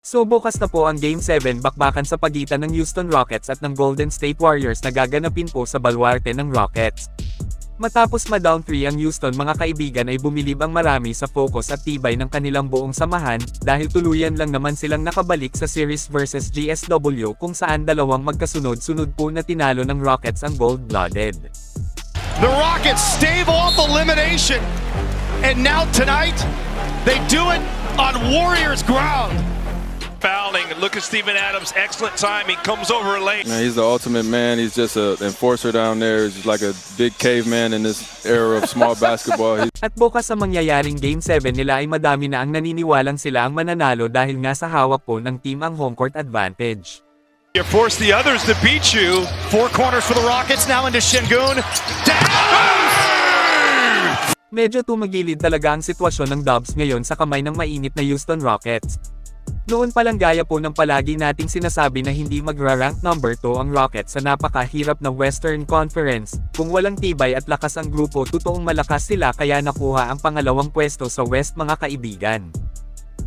So bukas na po ang Game 7 bakbakan sa pagitan ng Houston Rockets at ng Golden State Warriors na gaganapin po sa baluarte ng Rockets. Matapos ma-down 3 ang Houston mga kaibigan ay bumilib ang marami sa focus at tibay ng kanilang buong samahan, dahil tuluyan lang naman silang nakabalik sa series versus GSW kung saan dalawang magkasunod-sunod po na tinalo ng Rockets ang gold-blooded. The Rockets stave off elimination, and now tonight, they do it on Warriors ground. Fouling, look at Steven Adams, excellent time, he comes over a lane. Man, he's the ultimate man. He's just an enforcer down there. He's like a big caveman in this era of small basketball. At bukas sa mangyayaring Game 7 nila ay madami na ang naniniwalang sila ang mananalo dahil nga sa hawak po ng team ang home court advantage. You force the others to beat you. Four corners for the Rockets, now into Şengün. Medyo tumagilid talaga ang sitwasyon ng Dubs ngayon sa kamay ng mainit na Houston Rockets. Noon palang gaya po ng palagi nating sinasabi na hindi magra-rank number 2 ang Rockets sa napakahirap na Western Conference. Kung walang tibay at lakas ang grupo, totoong malakas sila kaya nakuha ang pangalawang pwesto sa West mga kaibigan.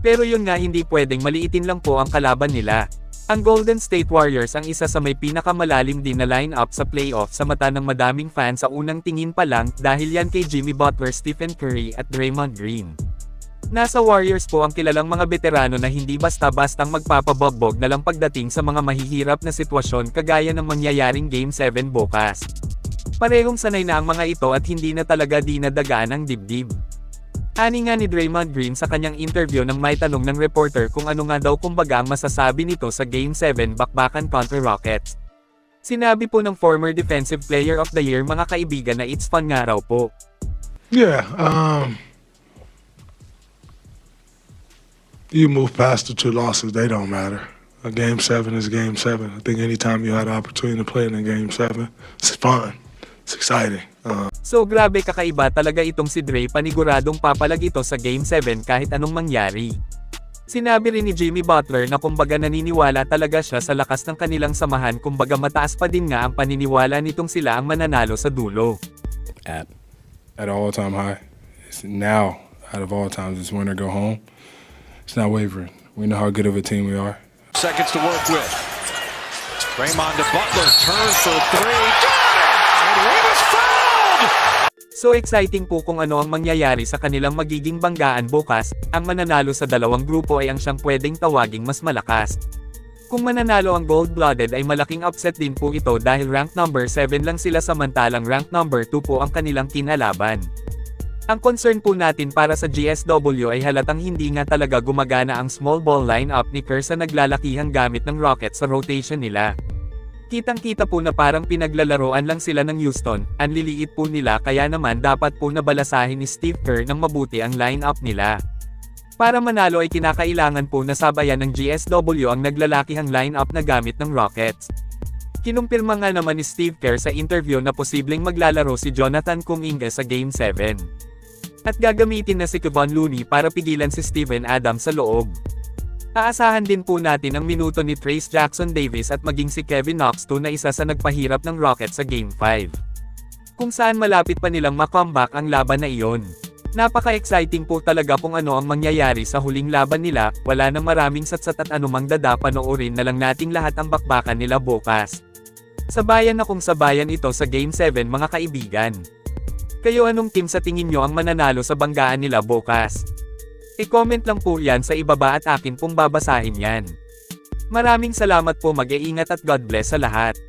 Pero yun nga, hindi pwedeng maliitin lang po ang kalaban nila. Ang Golden State Warriors ang isa sa may pinakamalalim din na lineup sa playoff sa mata ng madaming fans sa unang tingin pa lang, dahil yan kay Jimmy Butler, Stephen Curry at Draymond Green. Nasa Warriors po ang kilalang mga veterano na hindi basta-bastang magpapabogbog na lang pagdating sa mga mahihirap na sitwasyon kagaya ng mangyayaring Game 7 bukas. Parehong sanay na ang mga ito at hindi na talaga dinadagaan ang dibdib. Ani nga ni Draymond Green sa kanyang interview nang may tanong ng reporter kung ano nga daw kumbaga ang masasabi nito sa Game 7 bakbakan kontra Rockets. Sinabi po ng former Defensive Player of the Year mga kaibigan na it's fun nga raw po. Yeah, you move past the 2 losses, they don't matter. A Game 7 is Game 7. I think anytime you had the opportunity to play in a Game 7, it's fun. It's exciting. So grabe kakaiba talaga itong si Dre, paniguradong papalag ito sa Game 7 kahit anong mangyari. Sinabi rin ni Jimmy Butler na kumbaga naniniwala talaga siya sa lakas ng kanilang samahan, kumbaga mataas pa din nga ang paniniwala nitong sila ang mananalo sa dulo. At an all-time high. It's now, out of all times, it's win or go home. It's not wavering. We know how good of a team we are. Seconds to work with. Draymond to Butler, turns for three. And he was fouled! So exciting po kung ano ang mangyayari sa kanilang magiging banggaan bukas. Ang mananalo sa dalawang grupo ay ang siyang pwedeng tawaging mas malakas. Kung mananalo ang gold-blooded ay malaking upset din po ito dahil rank number 7 lang sila samantalang rank number 2 po ang kanilang kinalaban. Ang concern po natin para sa GSW ay halatang hindi nga talaga gumagana ang small ball lineup ni Kerr sa naglalakihang gamit ng Rockets sa rotation nila. Kitang-kita po na parang pinaglalaroan lang sila ng Houston, ang liliit po nila kaya naman dapat po nabalasahin ni Steve Kerr ng mabuti ang lineup nila. Para manalo ay kinakailangan po na sabayan ng GSW ang naglalakihang lineup na gamit ng Rockets. Kinumpirma nga naman ni Steve Kerr sa interview na posibleng maglalaro si Jonathan Kuminga sa Game 7. At gagamitin na si Kevon Looney para pigilan si Steven Adams sa loob. Aasahan din po natin ang minuto ni Trayce Jackson-Davis at maging si Kevin Knox na isa sa nagpahirap ng Rockets sa Game 5. Kung saan malapit pa nilang makomeback ang laban na iyon. Napaka-exciting po talaga kung ano ang mangyayari sa huling laban nila, wala nang maraming satsat at anumang dada, panoorin na lang nating lahat ang bakbakan nila bukas. Sabayan na kung sabayan ito sa Game 7 mga kaibigan. Kayo, anong team sa tingin nyo ang mananalo sa banggaan nila bukas? I-comment lang po yan sa ibaba at akin pong babasahin yan. Maraming salamat po, mag-iingat at God bless sa lahat.